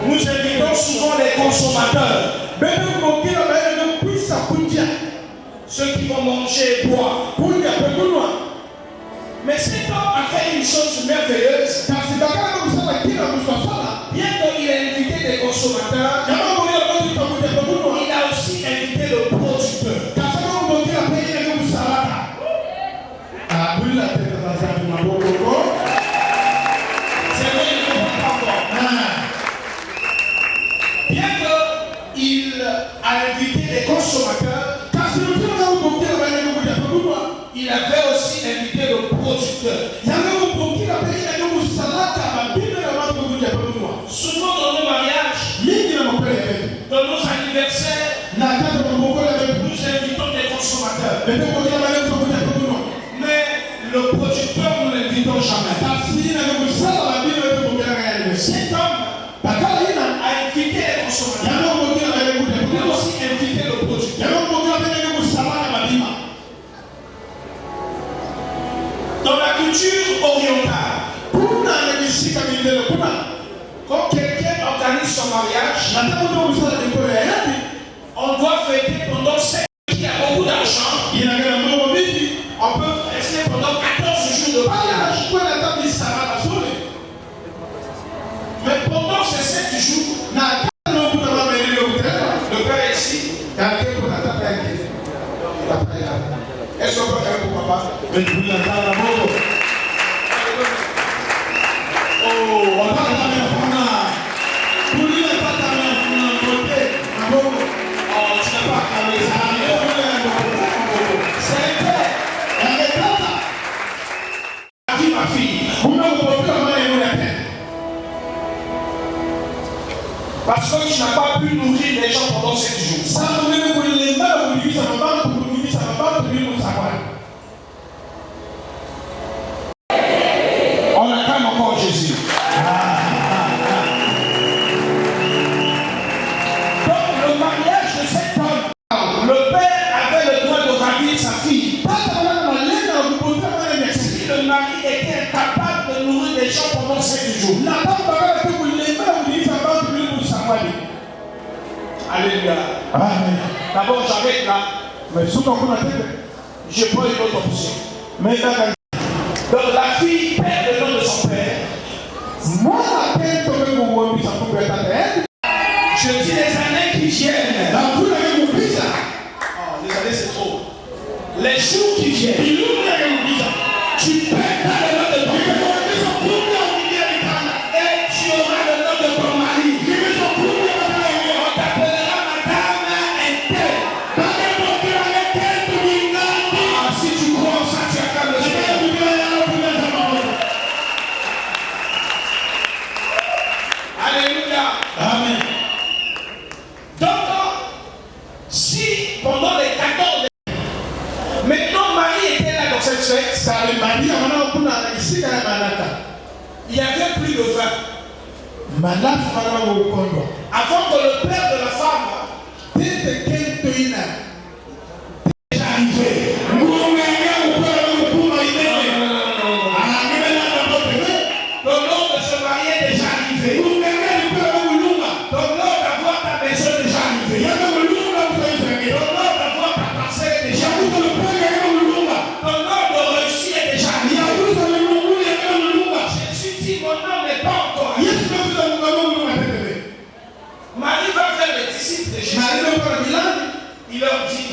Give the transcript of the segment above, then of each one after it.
Nous invitons souvent les consommateurs, ceux qui vont manger et boire. Mais cet homme a fait une chose merveilleuse. Bien qu'il ait invité des consommateurs, il a aussi invité le producteur. C'est vrai, il ne comprend pas encore. Bien qu'il a invité des consommateurs, il avait aussi invité le producteur. Souvent dans nos mariages, dans nos anniversaires, nous invitons des consommateurs. Mais le producteur, nous ne l'invitons jamais. Cet homme a invité les consommateurs. Il a aussi invité le producteur. Dans la culture orientale, quand quelqu'un organise son mariage, on doit fêter pendant 7 jours. Il y a beaucoup d'argent. On peut rester pendant 14 jours de mariage. Mais pendant ces 7 jours, le père est ici. Est-ce qu'on peut faire pour papa? Oh, on tu n'as pas calmé ça. C'est ma fille. Parce que tu n'as pas pu nourrir les gens pendant 7 jours. On acclame encore Jésus. Donc le mariage de cet homme, le père avait le droit de ravir sa fille. Si le mari était incapable de nourrir les gens pendant 7 jours. Alléluia. D'abord j'arrête là. Je prends une autre option. Donc la fille perd le nom de son père. Je dis les années qui viennent. Oh, les années c'est trop. Les jours qui viennent. Tu perds le nom de ton père. Et tu auras le nom de ton mari. On t'appellera madame Intel. Si tu crois ça, tu as qu'à le faire. Alléluia. Amen. Donc, si pendant les 14 maintenant Marie était là dans cette fête, il n'y avait plus de vin. Avant que le père de la femme déjà arrivé. Le nom de se marier est déjà arrivé. Donc l'heure d'avoir ta maison est déjà arrivée. Donc l'heure d'avoir ta parcelle est déjà arrivée. Donc l'heure de réussir est déjà arrivée. Jésus dit mon nom n'est pas encore arrivé. Marie va faire les disciples de Jésus. Il leur dit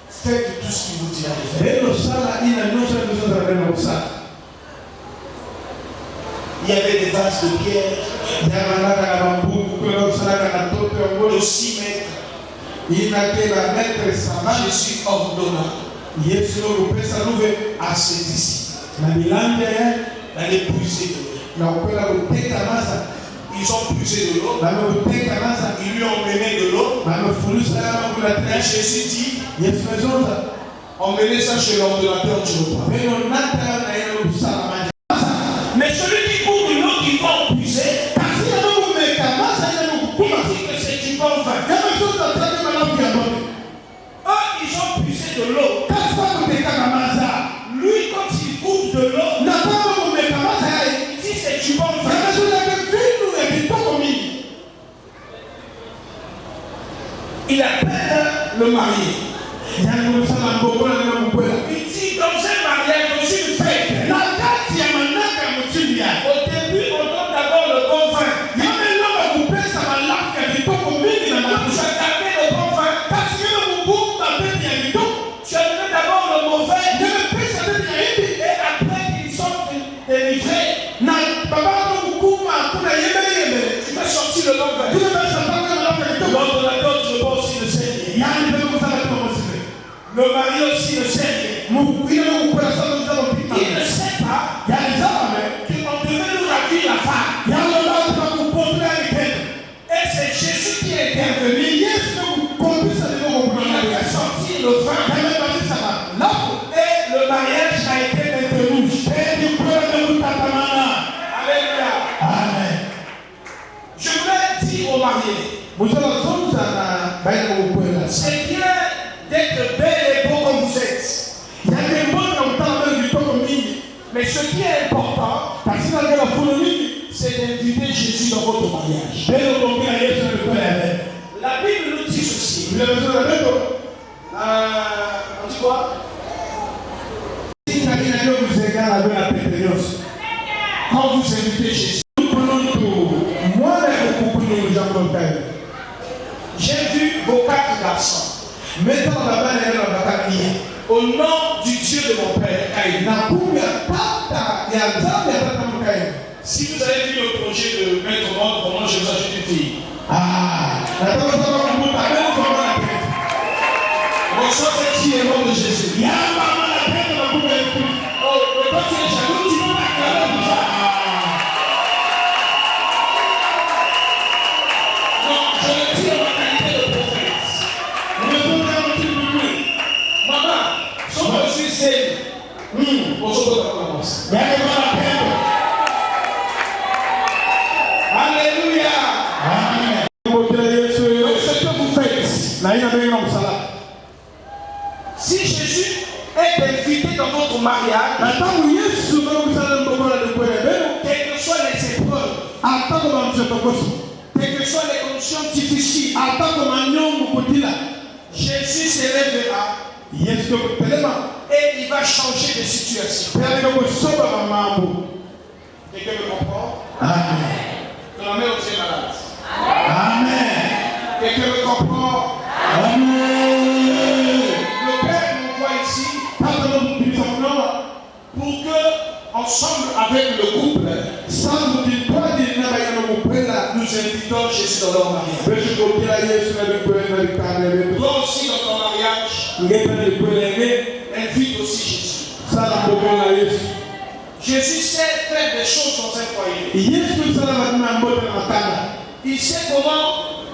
faites tout ce qu'il vous dit à faire. Il y avait des vases de pierre de 6 mètres. Jésus ordonna à ses disciples d'aller puiser de l'eau. Ils ont puisé de l'eau. Ils lui ont mené de l'eau. Et Jésus dit emmenez ça chez l'ordinateur du repas. Mais celui qui couvre une eau qui va en puiser, il dit que c'est du bon vin. Eux, ils ont puisé de l'eau. Lui, quand il couvre de l'eau, il dit c'est du bon vin. le marié. Il dit dans un mariage, dans une fête, au début on donne d'abord le bon vin. Tu as gardé le bon vin. Tu as donné d'abord le mauvais. Et après qu'ils sont délivrés, tu vas sortir le bon vin. L'ordonnateur, je vois aussi le Seigneur. Le mari aussi le Seigneur. Il ne sait pas qu'on devait nous accueillir la femme. Et c'est Jésus qui est intervenu. Il a sorti le vin. Et le mariage a été maintenu. Alléluia. Amen. Je voulais dire aux mariés, c'est bien d'être belle et beau comme vous êtes. Mais ce qui est important, c'est d'inviter Jésus dans votre mariage. La Bible nous dit ceci. On dit quoi? Quand vous invitez Jésus, j'ai vu vos 4 garçons. Au nom du Dieu de mon Père, si vous avez vu le projet de mettre au monde, comment je vous ajoute une fille. Reçois cette fille au nom de Jésus. Oh, mais quand tu es jaloux, tu peux pas faire comme ça. Non, je le dis en ma qualité de prophète. Maman, si je suis seul, bonjour, alléluia. Ce que vous faites. Si Jésus est invité dans votre mariage, quelles que soient les épreuves, quelles que soient les conditions difficiles, Jésus se lèvera et il va changer de situation. Quelqu'un me comprend? Amen. Que la mère aussi est malade. Amen. Quelqu'un me comprend? Amen. Le Père nous voit ici pour que, ensemble avec le couple, nous invitons Jésus dans leur mariage. Toi aussi dans ton mariage, invite aussi Jésus. Jésus sait faire des choses dans un foyer. Il sait comment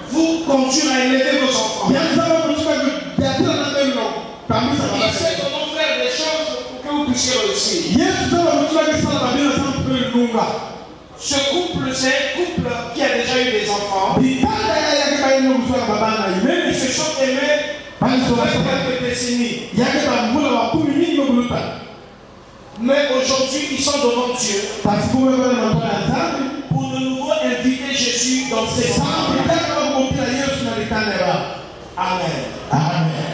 vous conduire à élever vos enfants. Il sait comment faire des choses pour que vous puissiez réussir. Ce couple, c'est un couple qui a déjà eu des enfants. Ils se sont aimés pendant quelques décennies. Mais aujourd'hui, ils sont devant Dieu pour de nouveau inviter Jésus dans ses cendres. Amen. Amen.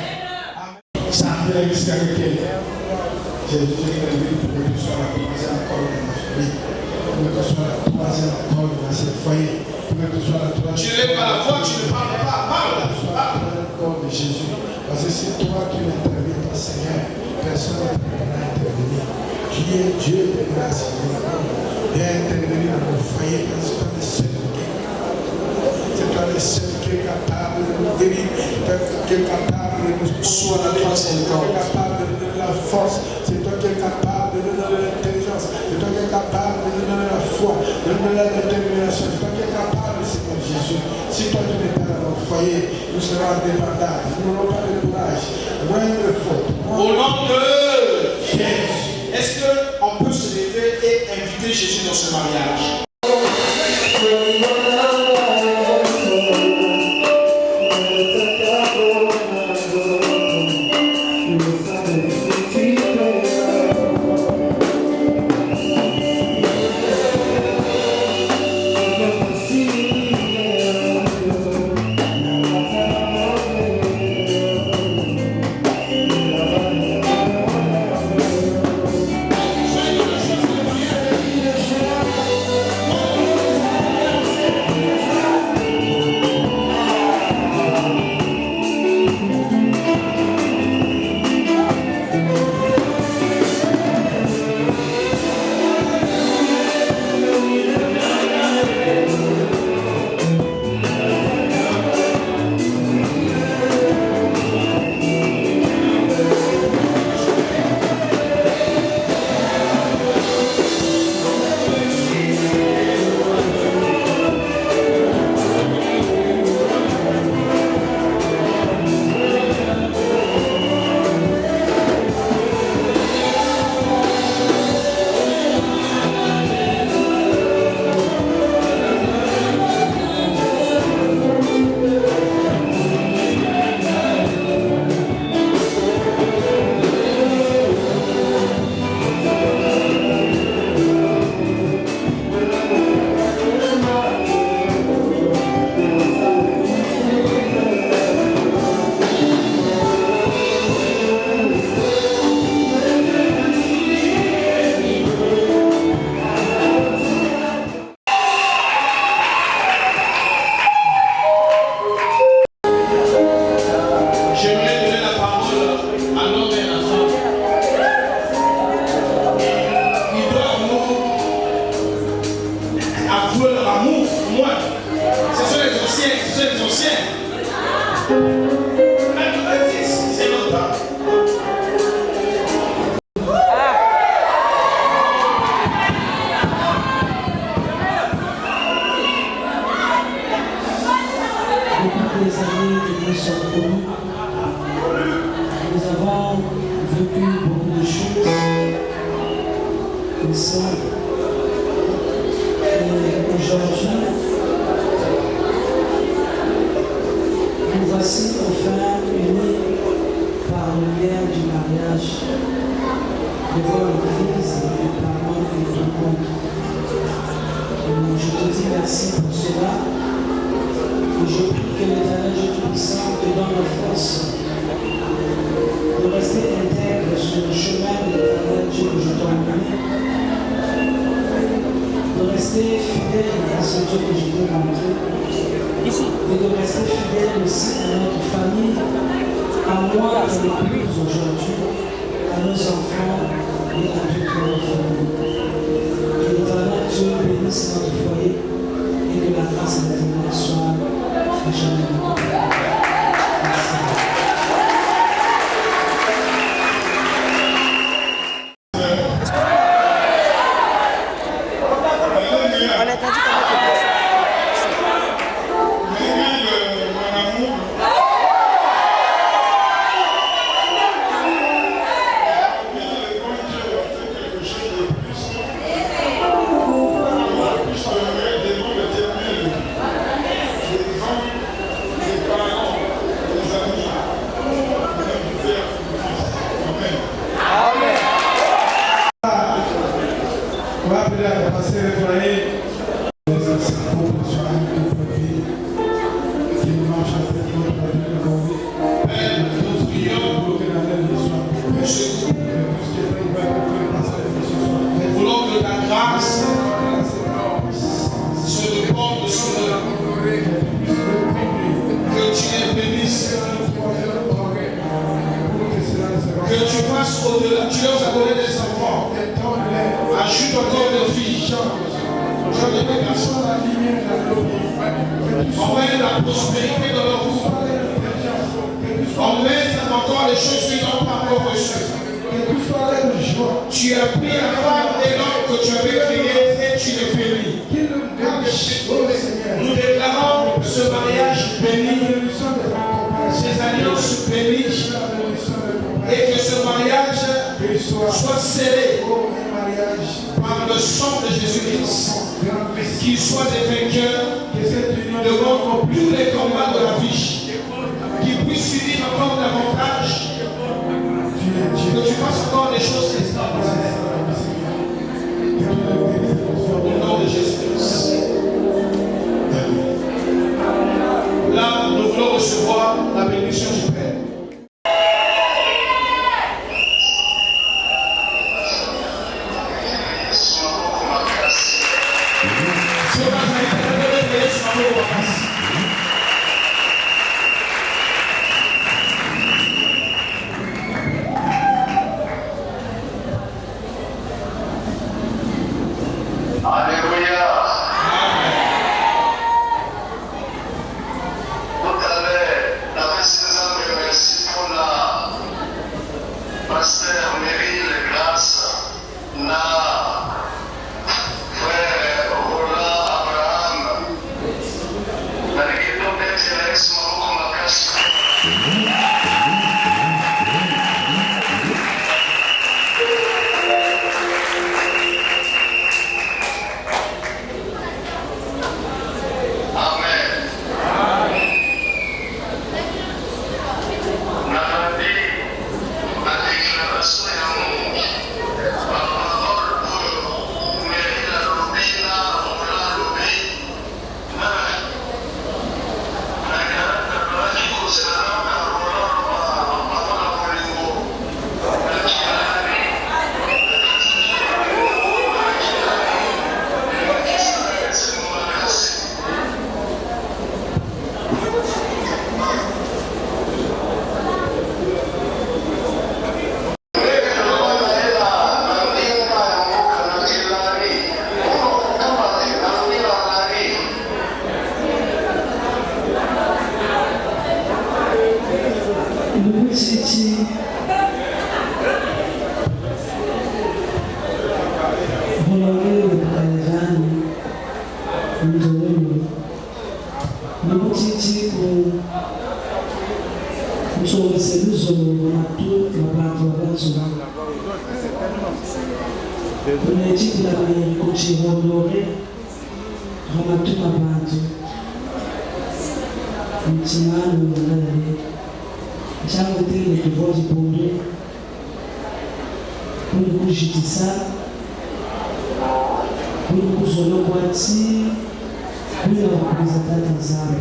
Tu n'es pas la voix, tu ne parles pas. Parle. De Jésus. Parce que c'est toi qui n'interviens pas, Seigneur. Personne ne peut intervenir. Tu es Dieu de grâce. Viens intervenir dans mon foyer parce que c'est toi le seul qui est capable de nous guérir, qui est capable de nous sois la grâce et le corps. Qui est capable de nous donner la force. C'est toi qui es capable de nous donner l'intelligence. C'est toi qui es capable de nous donner la foi, de nous donner la détermination. C'est toi qui es capable, Seigneur Jésus. Si toi tu n'es pas dans notre foyer, nous serons indépendants. Nous n'aurons pas de courage. Moins de faute. Au nom de Jésus. Est-ce qu'on peut se lever et inviter Jésus dans ce mariage? leur amour pour moi. Ce sont les anciens, ce sont les anciens. La nouvelle 10, c'est notre temps. Depuis des années que nous sommes connus, nous avons vécu beaucoup de choses ensemble. Et aujourd'hui, nous voici enfin unis par le lien du mariage devant l'Église et les parents et tout le monde. Je te dis merci pour cela. Et je prie que l'Éternel Dieu Tout-Puissant te donne la force de rester intègre sur le chemin de l'Éternel Dieu que je t'ai emmené, de rester fidèle à ce Dieu que je t'ai montré, et de rester fidèle aussi à notre famille, à moi, à l'Église aujourd'hui, à nos enfants et à toute notre famille. Que l'Éternel Dieu bénisse notre foyer et que la grâce de l'Éternel soit à jamais. Merci. On va appeler à passer le foyer. Nous voulons que ta grâce se répande sur eux. Que tu les bénisses. Que tu fasses au-delà. Tu leur as donné des enfants. Ajoute encore des filles. Je ne peux pas. Emmène la prospérité dans leur couple. Emmène encore les choses qu'ils n'ont pas encore reçues. Tu as pris la femme et l'homme que tu avais créé et tu les bénis. Nous déclarons ce mariage béni, ces alliances bénies, et que ce mariage soit scellé par le sang de Jésus-Christ, qu'il soit des vainqueurs devant tous les combats de la vie, qu'il puisse s'unir encore davantage, que tu fasses encore des choses extraordinaires. Au nom de Jésus-Christ. Là, nous voulons recevoir la bénédiction du Père. nous dit que nous sommes laissés nous à tout la plateforme. On a dit que la manière que tu vas honorer, on a tout la plateforme. On tient à nous aller. J'ai arrêté le devoir du progrès. Pour nous jeter ça. Pour nous zoner boîtier. Pour nous représenter dans âme.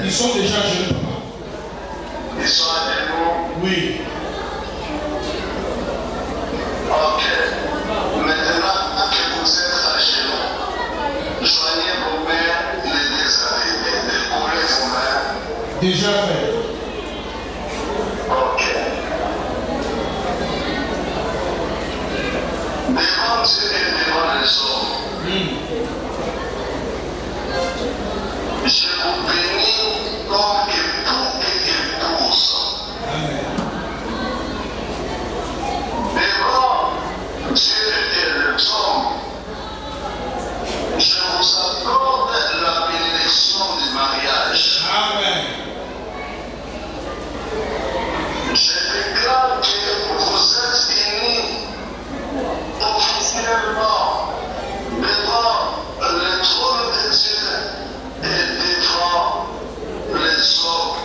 Ils sont déjà jeunes, papa. Ils sont à genoux. Oui. Ok. Maintenant que vous êtes à genoux, joignez vos mains, les déshabillés, décollez vos mains. Déjà fait. Ok. Devant Dieu et devant les hommes, je vous bénis comme époux et épouse. Amen. Devant Dieu et les hommes, je vous accorde la bénédiction du mariage. Amen. Je déclare que vous êtes unis officiellement devant le trône de Dieu et devant les hommes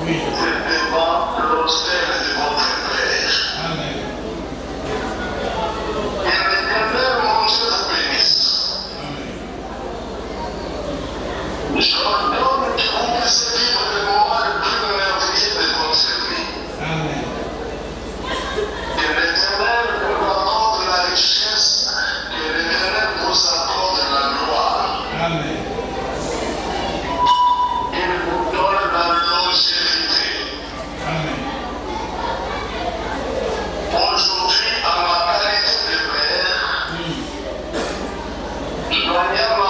Oui. et devant l'autel de votre Père. Amen. Et l'Éternel, mon Dieu, vous bénisse. Je ordonne que vous puissiez vivre le moment le plus merveilleux de votre vie. Amen. Que l'Éternel vous accorde la richesse, que l'Éternel vous accorde la gloire. Amen. Il vous donne la longévité. Amen. Aujourd'hui, à ma qualité de père, joignez ma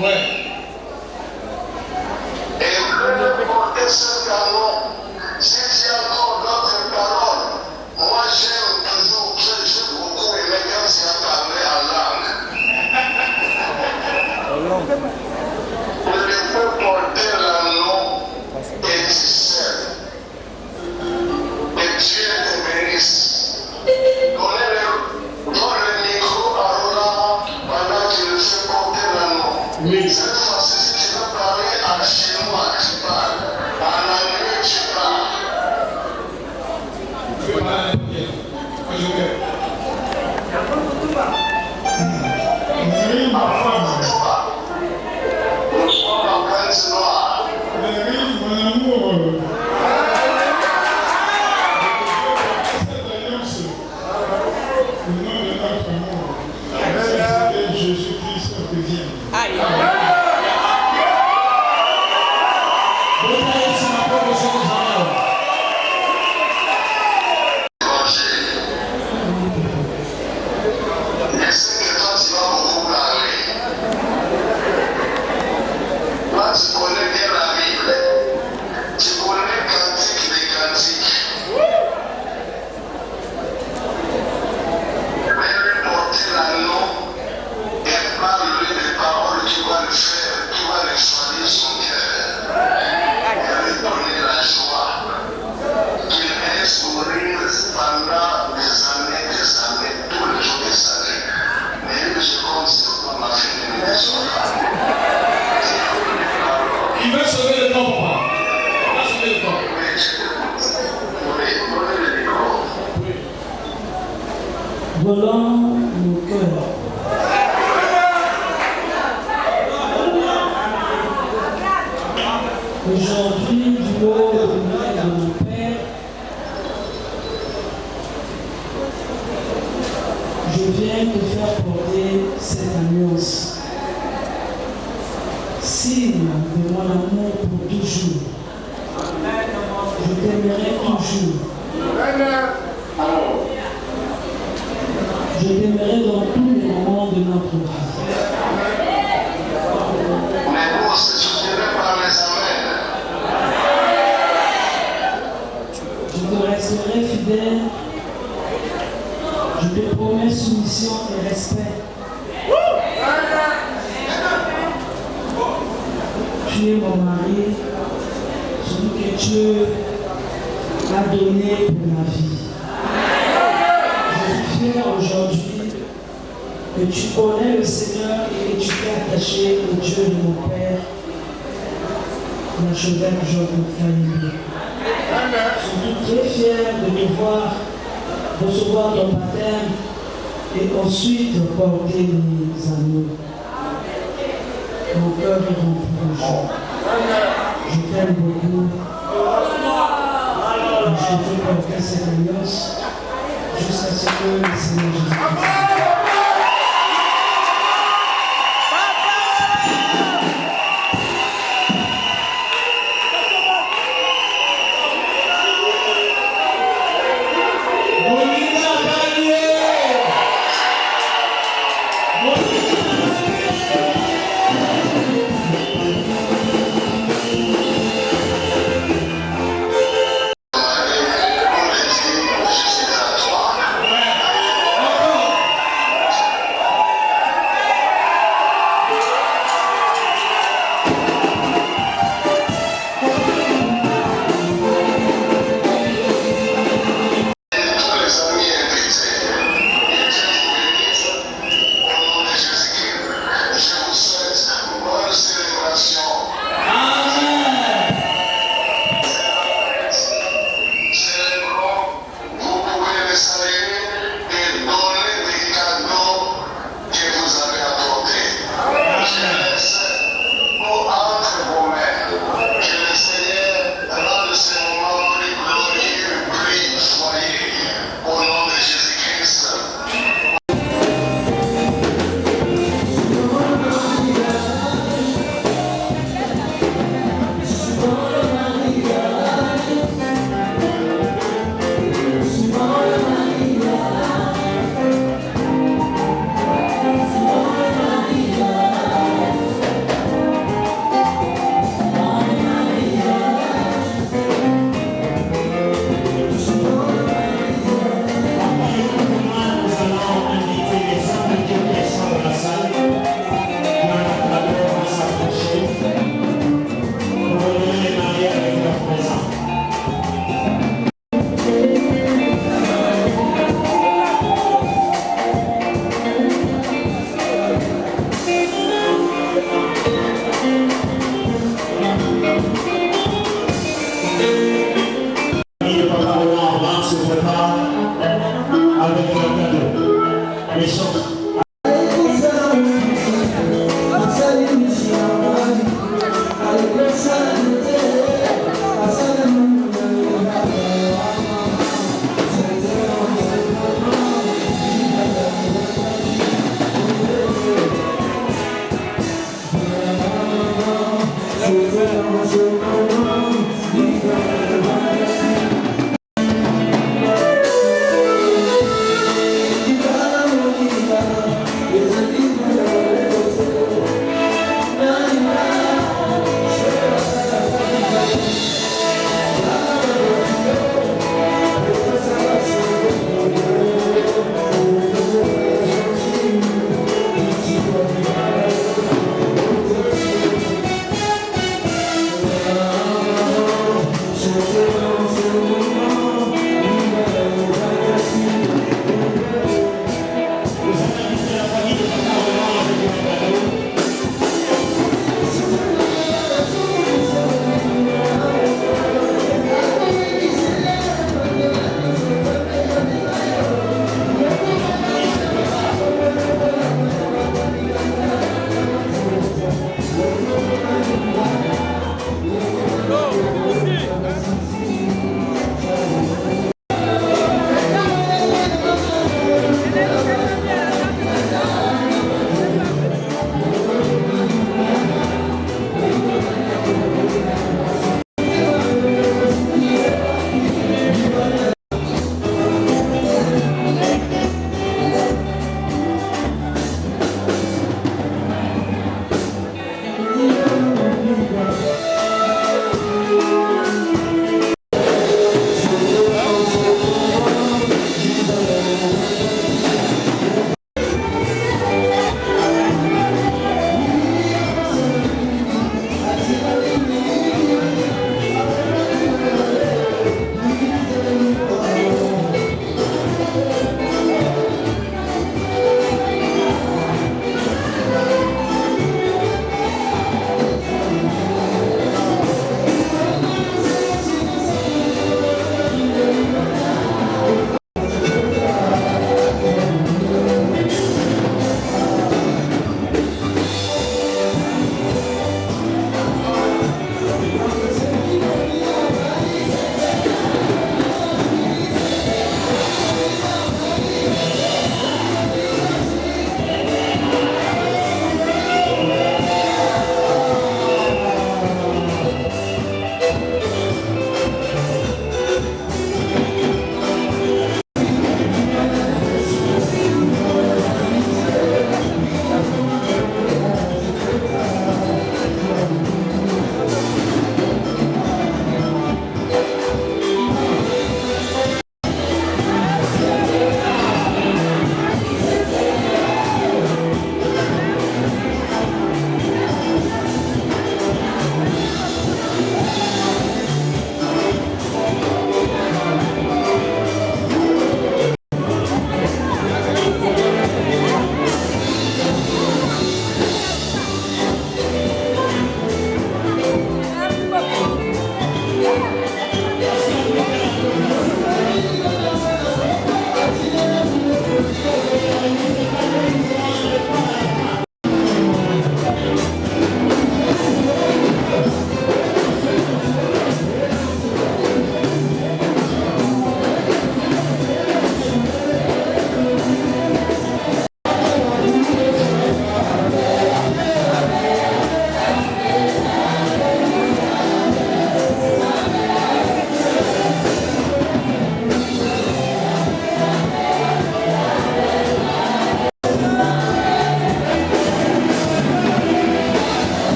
Ouais. Et le porter ce canon, si tu as encore d'autres paroles, moi j'aime toujours, j'ai beaucoup aimé quand tu as parlé en langue. On peut porter l'anneau et tu sais. Et Dieu te bénisse. Donne le micro à Roland pendant qu'il fait porter l'anneau. Oui. Cette fois-ci, si tu veux parler en chinois, tu parles. En anglais, tu parles. Je vais parler un peu. Je vais. Nous sommes en Prince Noir. Mon amour. Au nom de notre amour, Jésus-Christ te vient. Et c'est que toi, tu vas beaucoup parler. Toi, tu connais bien la Bible. Tu connais Cantique des Cantiques. Mais lui porter l'anneau et parle-lui des paroles qui vont le faire, qui vont lui choisir son cœur. Et lui donner la joie. Qu'il ait sourire pendant des années, tous les jours des années. Mais lui, je compte sur ma fidélité. Il veut sauver le temps, papa. Il va sauver le temps. Volant mon cœur. Aujourd'hui, du haut de mon Père, je viens te faire porter cette alliance. Signe de mon amour pour toujours. Je t'aimerai toujours. Je t'aimerai dans tous les moments de notre vie. Mais vous, c'est soutenu par les amens. Je te resterai fidèle. Je te promets soumission et respect. Tu es mon mari, celui que Dieu a donné pour ma vie. Je suis fier aujourd'hui que tu connais le Seigneur et que tu t'es attaché au Dieu de mon Père, l'archevêque Jean-Claude Kaïmé. Je suis très fier de te voir recevoir ton baptême et ensuite porter les anneaux. Mon cœur est rempli de joie. Je t'aime beaucoup. Je fais porter cette alliance jusqu'à ce que le Seigneur Jésus-Christ.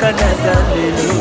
kaka naza lelo.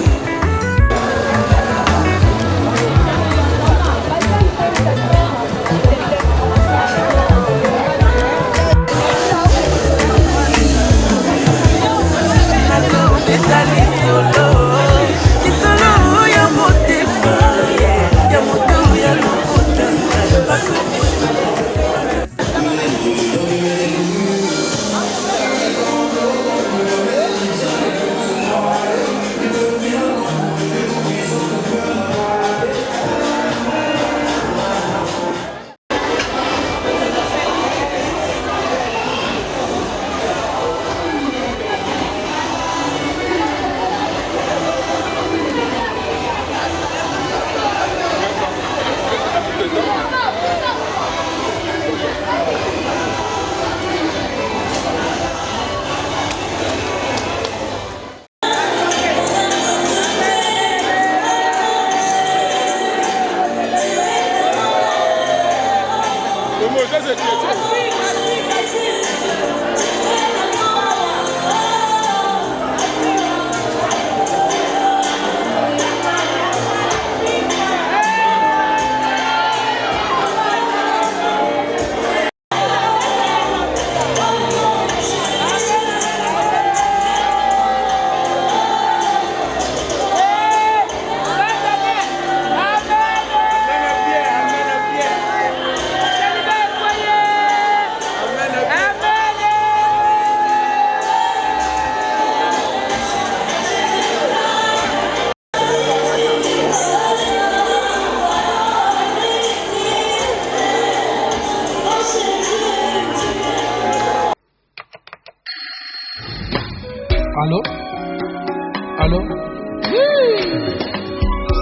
Allô?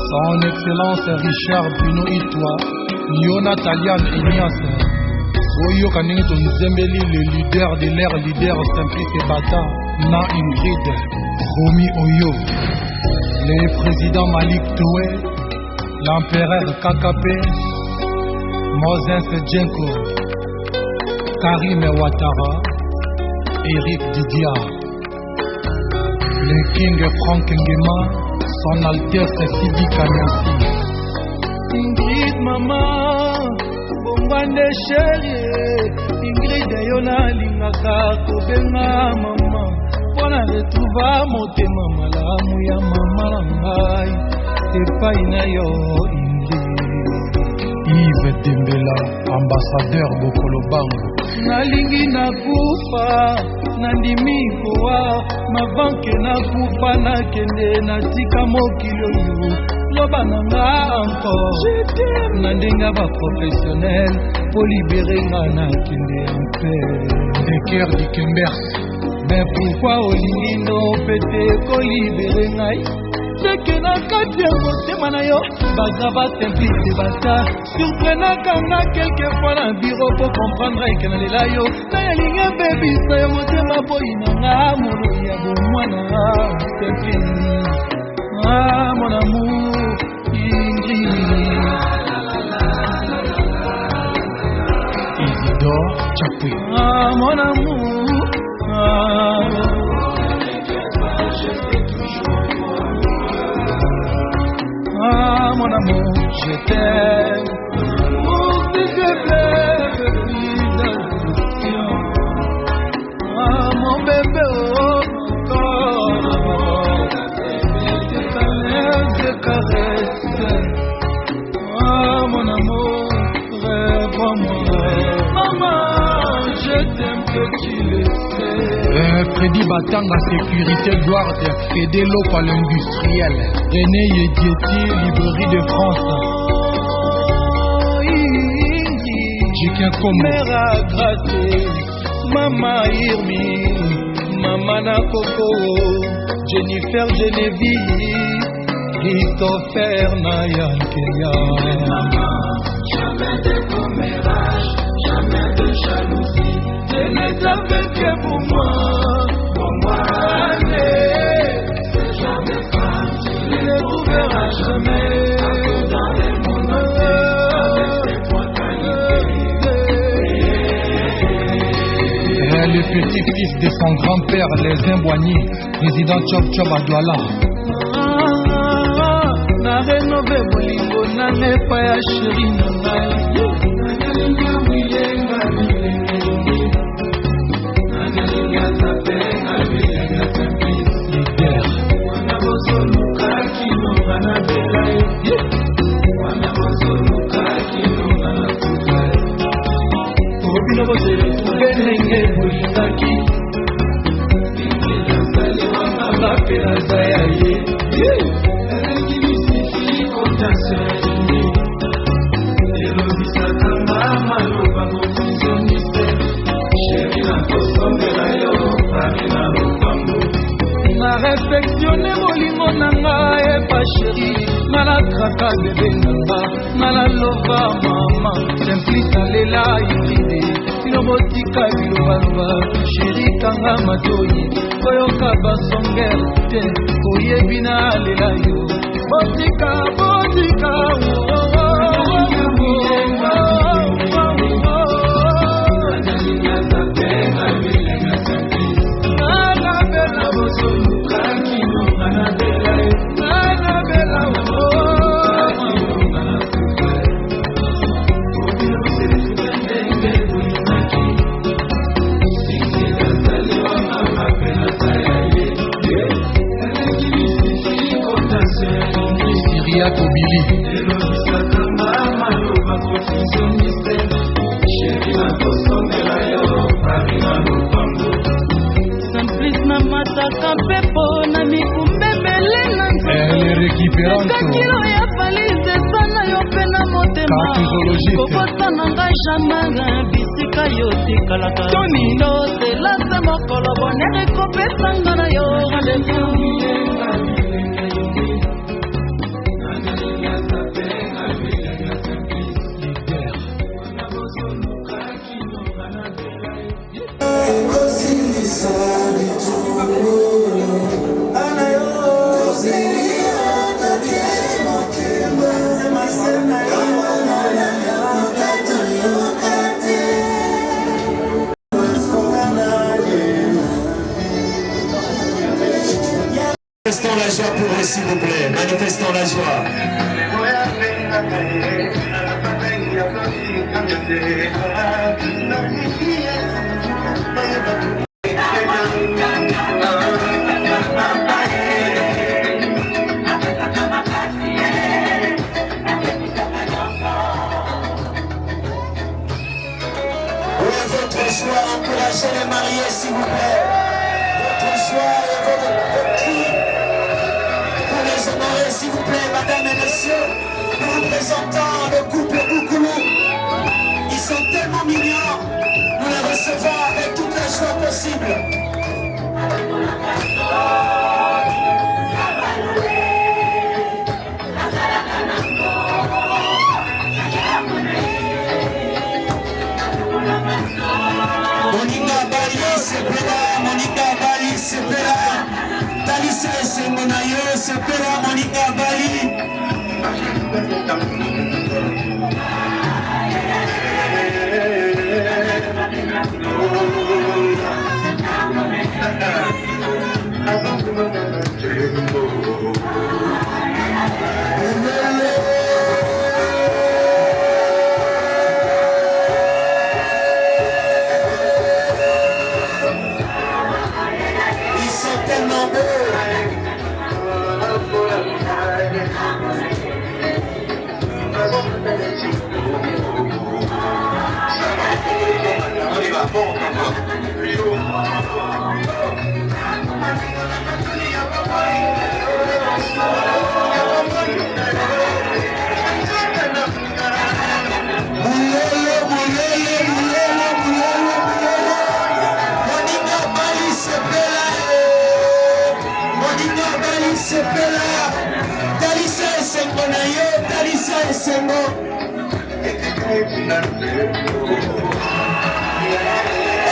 Son Excellence Richard Bruno Itwa, Yona Talian Ignace, Oyo Kaningito Nzembeli, le leader de l'air, leader Simplice Bata, Na Ingrid, Romy Oyo, le président Malik Toué, l'empereur KKP, Moses Djenko, Karim Ouattara, Eric Didia, le King Frank Ngema, son Altesse Sidi Kanyasi. Ingrid Mama, Bombande Chérie, Ingrid Yona Lingaka, Kobenga Mama, Pona retrouva motema malamu ya mama nangai, epai na yo Ingrid. Yves Dembela, ambassadeur Bokolo Bango. Nalingi nakufa, nandimi koa, mavanke nakufa nakende natika mokili oyo. Loba nanga encore, nandinga ba professionnel, pour libérer nga nakende en paix. Des cœurs du Kembers. Mais pourquoi olingi no pete ko libérer ngai? C'est que na kati ya motema na yo baza basimplice bata surprenaka nga quelquefois na bureau po comprendre eke nalela yo nayalinga bebisa ya motema boyi na nga mono ya bomwana simplice mon amour Ingrid Isidore Chapwe mon amour mon amour, je t'aime. Oh, s'il te plaît, mon bébé, oh, encore. Je caresse. Mon amour, réponds-moi. Maman, je t'aime que tu le sais. Freddy Batanga, sécurité, gloire de Fédé Local industriel. René Yedieti, librairie de France. Jikin Komo. Mera Graté, Mama Irmi, Mama Nakoko, Jennifer Genevieve, Christopher Nayan Kenya. Jamais de commérage, jamais de jalousie. Je ne t'appelle que pour moi. C'est jamais femme, tu ne les trouveras jamais. Dans les mondes avec tes points qualités. Le petit fils de son grand-père, les Imboigny, président Chop Chop à Douala. Na rénové bolingo na nepa ya chéri na ngai. Na reflexionne bolingo na ngai pa chéri, na traka bébé na nga, na lova mama, simplice alela ikide, sino botika bilobaloba, chéri kanga matoi, koyoka basongere te, koyebi na alela yo, botika botika Syria Kobili. Simplice na mataka pepo na mikumbebele na kilo ya valise sana yo pena motema kokota na ngai jamanga bisika yo tikalaka tonino selase mokolo bonere kopesanga na yo Manifestons la joie pour eux, s'il vous plaît. Manifestons la joie. Votre choix, encouragez les mariés, s'il vous plaît. Votre choix et votre cri. Pour les honorer, s'il vous plaît, madame et messieurs, nous représentons le couple Boukoulou. Ils sont tellement mignons. Nous les recevons avec toute la joie possible. Moninga Bali sepela, Moninga Bali sepela, Talisa Semonayo sepela, Moninga Bali.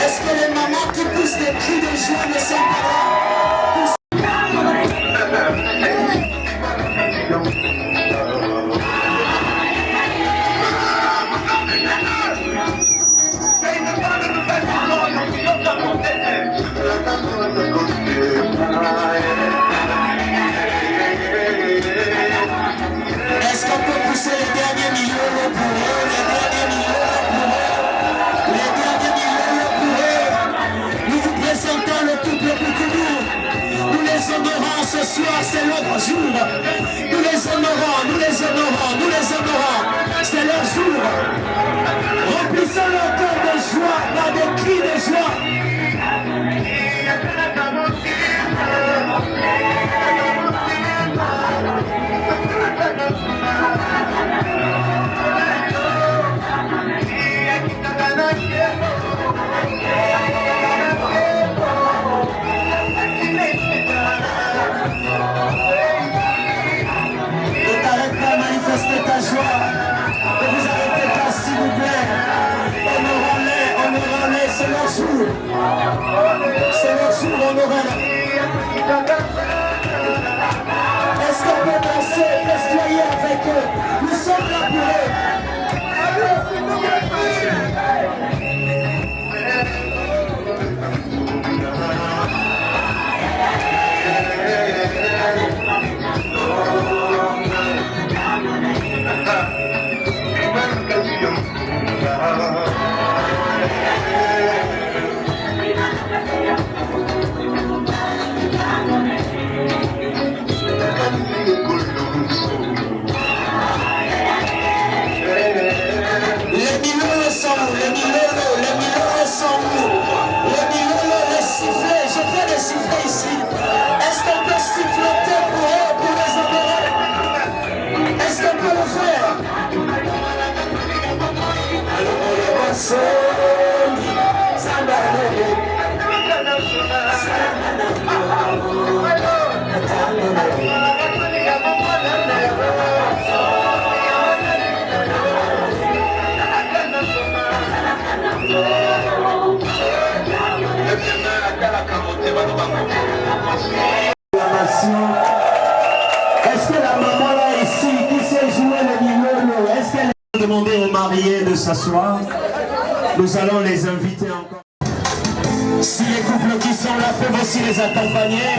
Est-ce que les mamans qui poussent des cris de joie ne sont pas là? représentons le couple Boukoulou. Nous les honorons ce soir, c'est l'autre jour. Nous les honorons, nous les honorons, nous les honorons. C'est leur jour. Remplissons leur cœur de joie, par des cris de joie. Ne t'arrête pas à manifester ta joie. Ne vous arrêtez pas, s'il vous plaît. Honorons-les, c'est leur jour. C'est leur jour, honorons-les. Est-ce qu'on peut danser, festoyer avec eux? Nous sommes là pour eux. Est-ce que la maman là ici qui sait jouer le niveau, est-ce qu'elle a demandé aux mariés de s'asseoir? Nous allons les inviter encore. Si les couples qui sont là peuvent aussi les accompagner.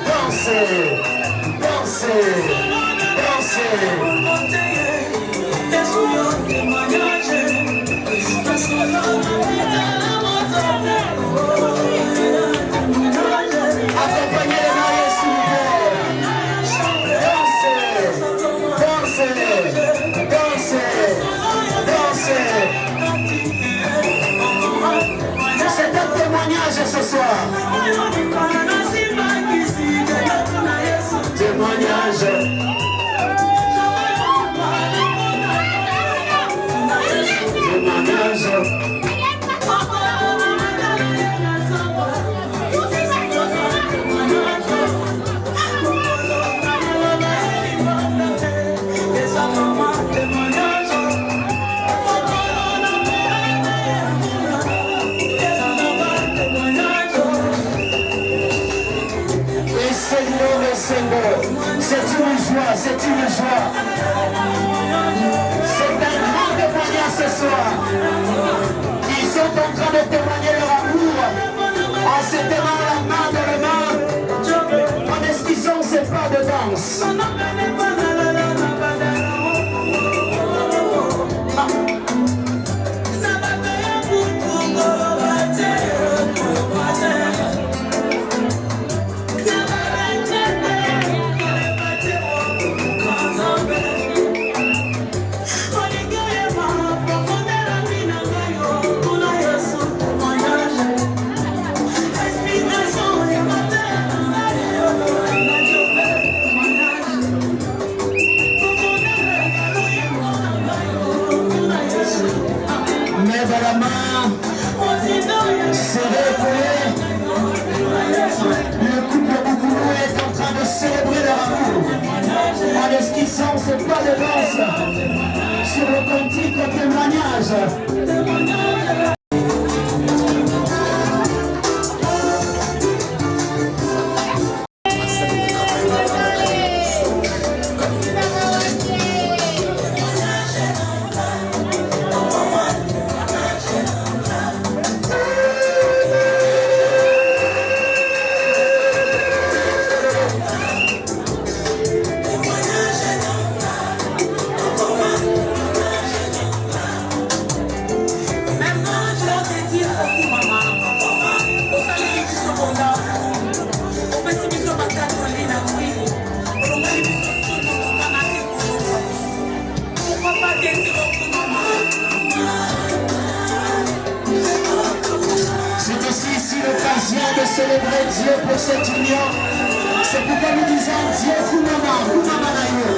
Dansez, dansez, dansez. Accompagnez les mariés s'il vous plaît. Dansez, dansez, dansez, dansez. C'est un témoignage ce soir. Témoignage. Témoignage. C'est une joie, c'est une joie. C'est un grand témoignage ce soir. Ils sont en train de témoigner leur amour en se tenant la main dans la main, en esquissant ces pas de danse. C'est pas de danse sur le cantique au témoignage. célébrer Dieu pour cette union. C'est pourquoi nous disons Dieu, Koumama, Koumama Nayo.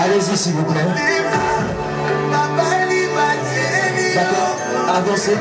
Allez-y s'il vous plaît. Avancez.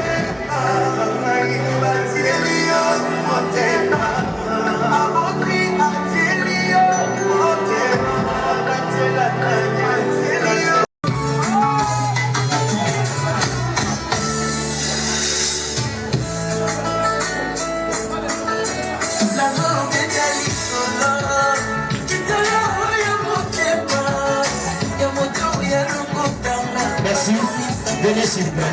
Merci. Venez s'il vous plaît.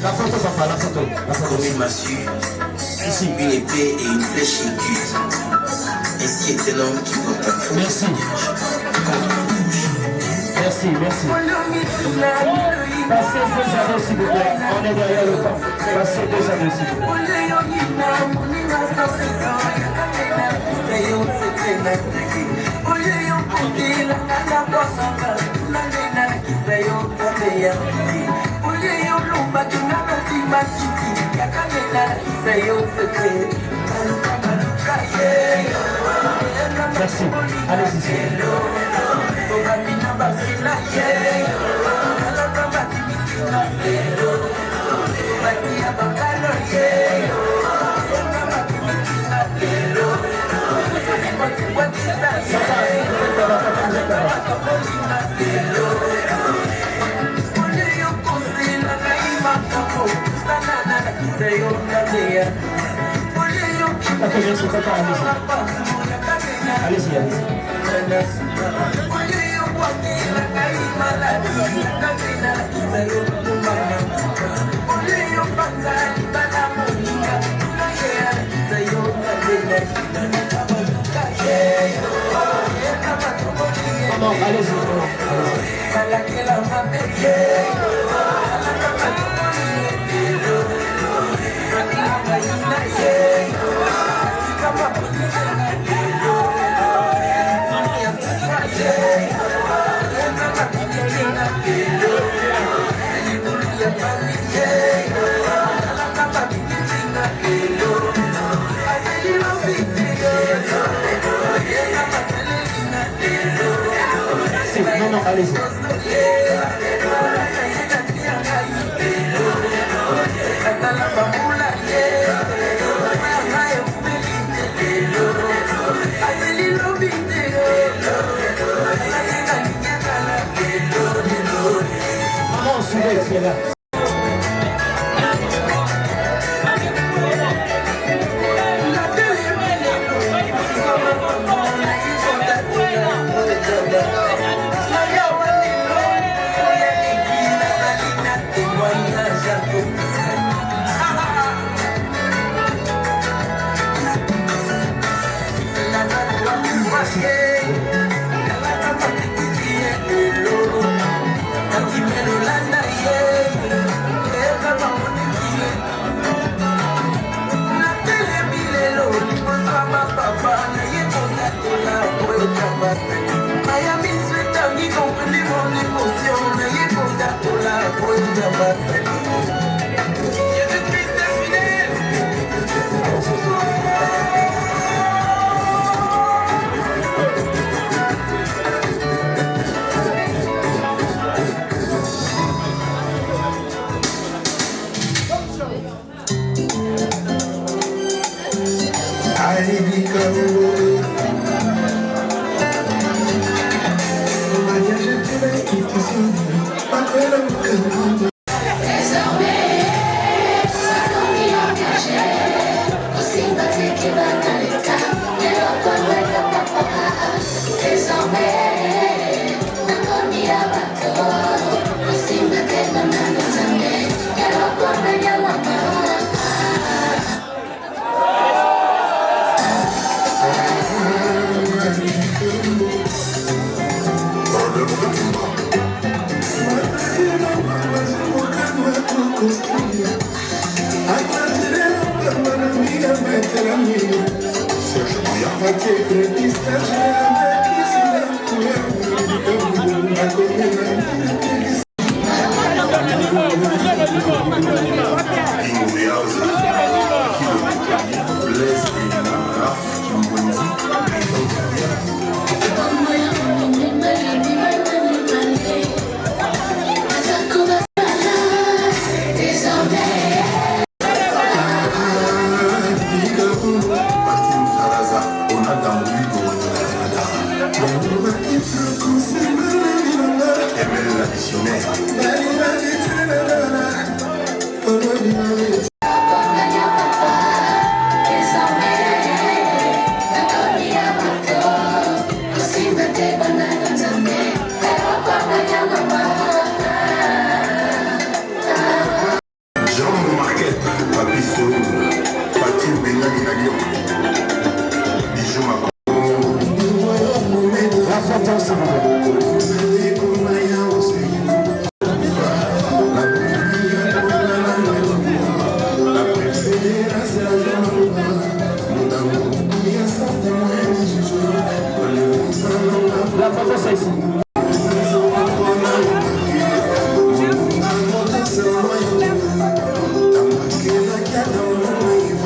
La photo, papa, la photo. Comme une massue, ici une épée et une flèche aiguë. Ainsi est un homme qui porte un feu. Merci. Merci, merci. Passez 2 anneaux s'il vous plaît. On est derrière le camp. Passez 2 anneaux s'il vous plaît. Merci. Allez-y. Allez-y, allez-y. Maman, suivez, c'est là.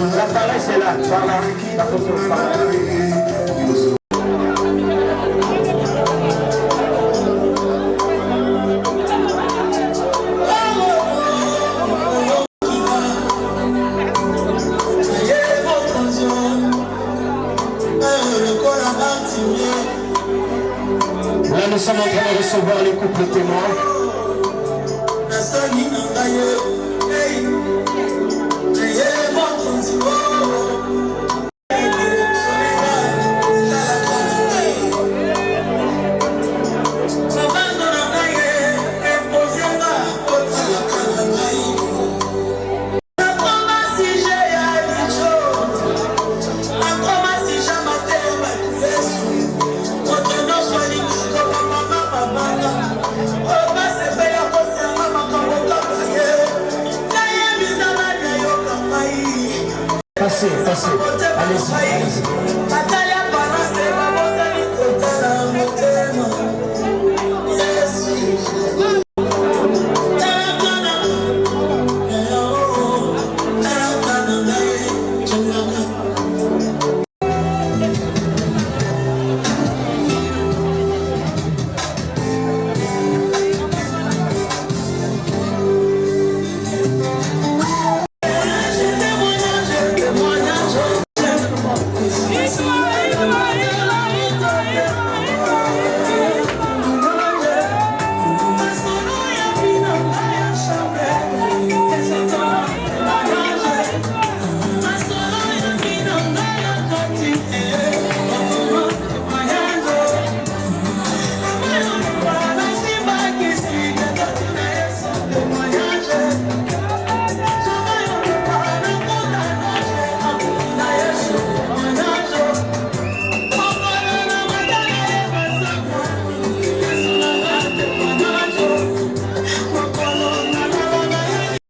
L'appareil c'est là, par là, la photo, par là. Là, nous sommes en train de recevoir les couples témoins. Passez, allez-y, allez-y.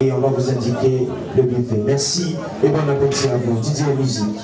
Et on va vous indiquer le bienfait. Merci et bon appétit à vous. Didier Musique.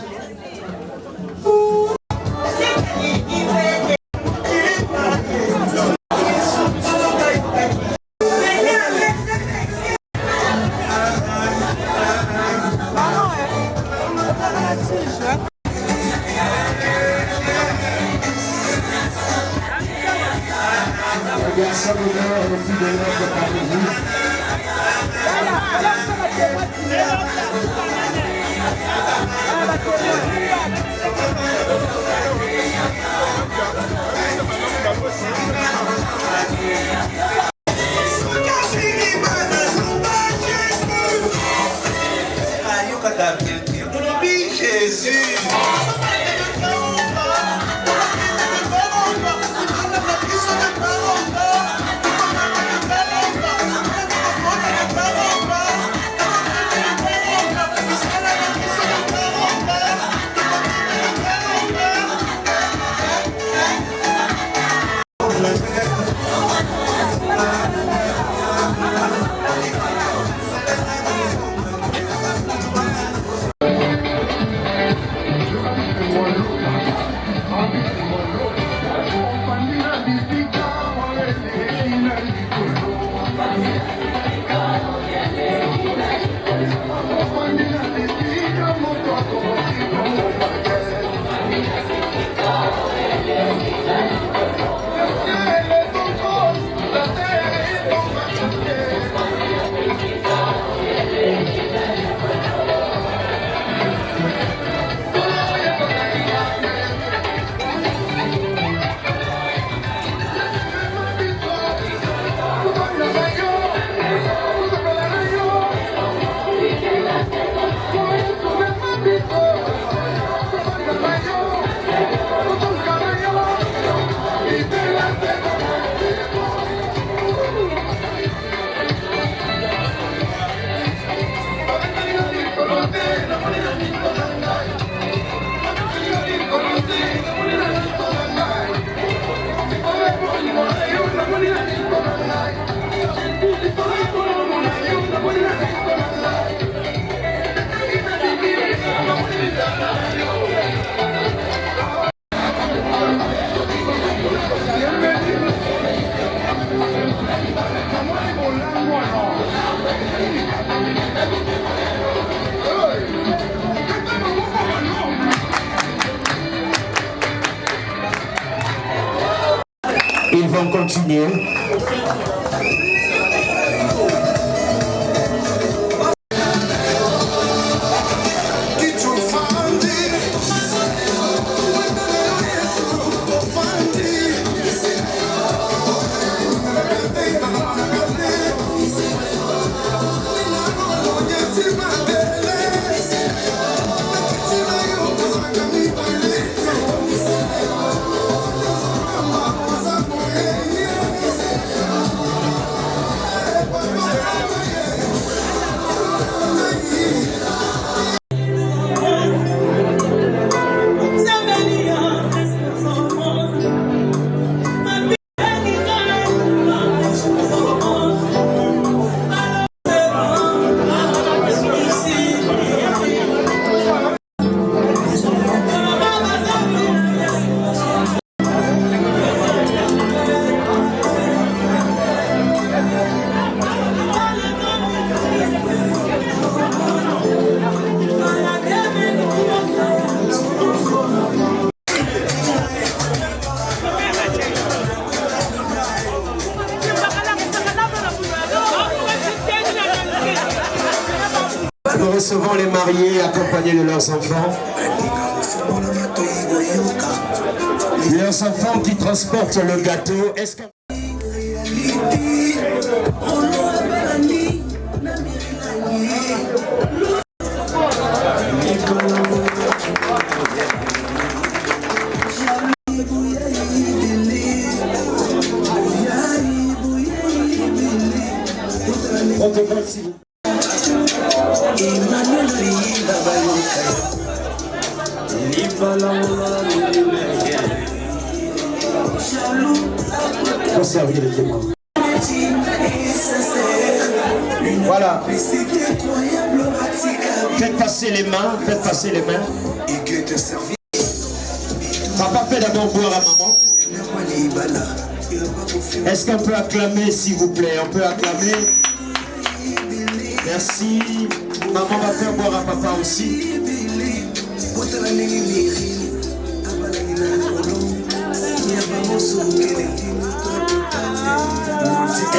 continuer. Nous recevons les mariés accompagnés de leurs enfants. Leurs enfants qui transportent le gâteau. Est-ce que... Protocole, s'il vous plaît. Pour servir les témoins. Voilà. Faites passer les mains, faites passer les mains. Papa fait d'abord boire à maman. Est-ce qu'on peut acclamer, s'il vous plaît? On peut acclamer. Merci. Maman va faire boire à papa aussi.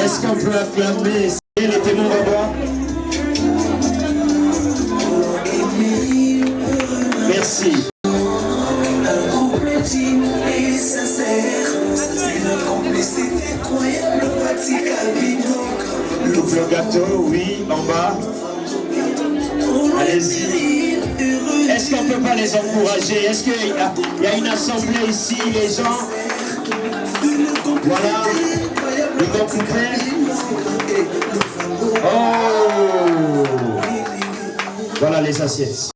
Est-ce qu'on peut acclamer? Les témoins vont boire. Merci. Le gâteau, oui, en bas. Allez-y. Est-ce qu'on ne peut pas les encourager? Est-ce qu'il y a une assemblée ici, les gens? Voilà. Ils vont couper. Oh! Voilà les assiettes.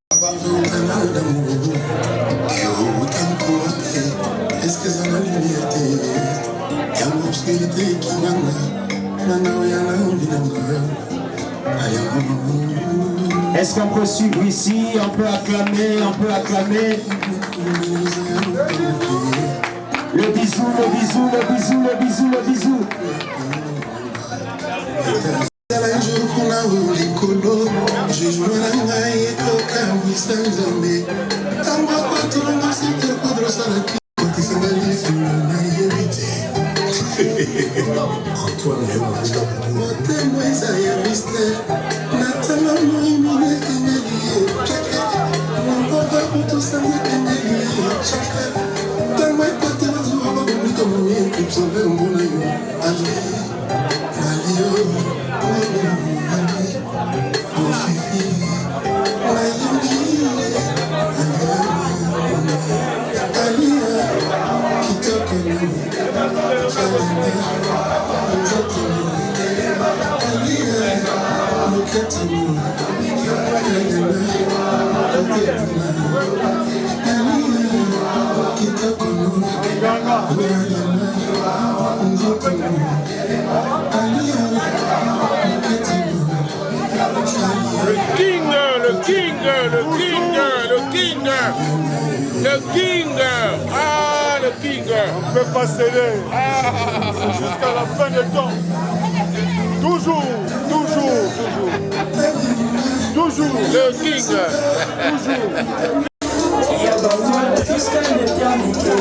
Est-ce qu'on peut suivre ici? On peut acclamer, on peut acclamer. Le bisou, le bisou, le bisou, le bisou, le bisou. Ah, le king. On ne peut pas céder jusqu'à la fin du temps. Toujours, toujours, toujours. Toujours, le king. Toujours. Jusqu'à l'éternité.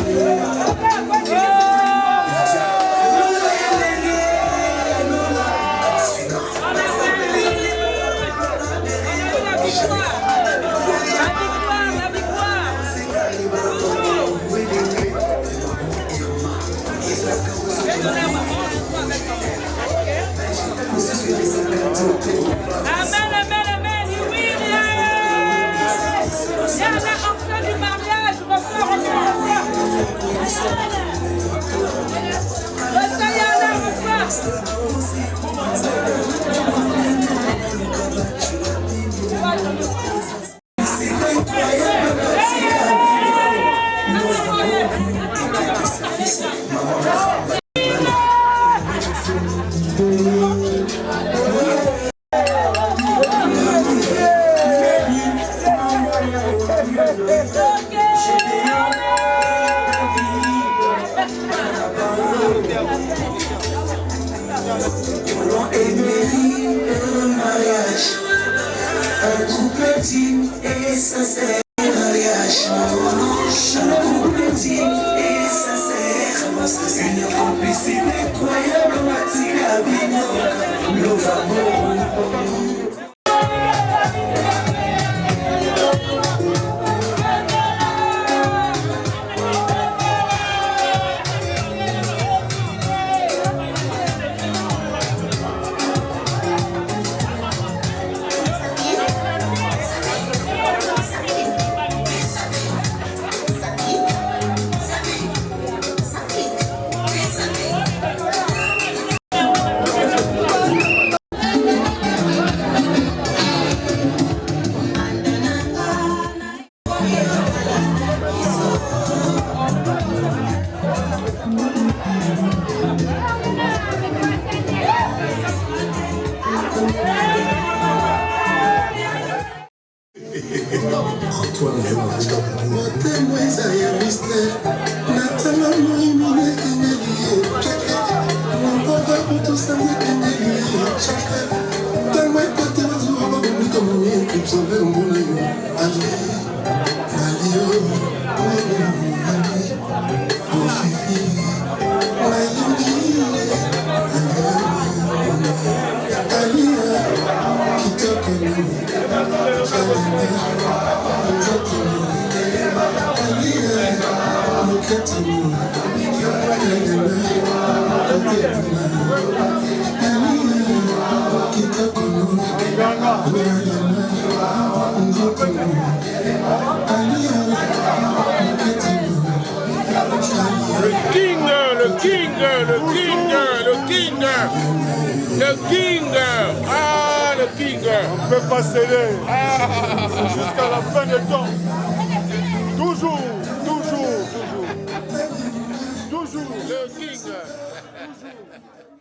Ah, le king. On ne peut pas céder. Jusqu'à la fin des temps. Toujours.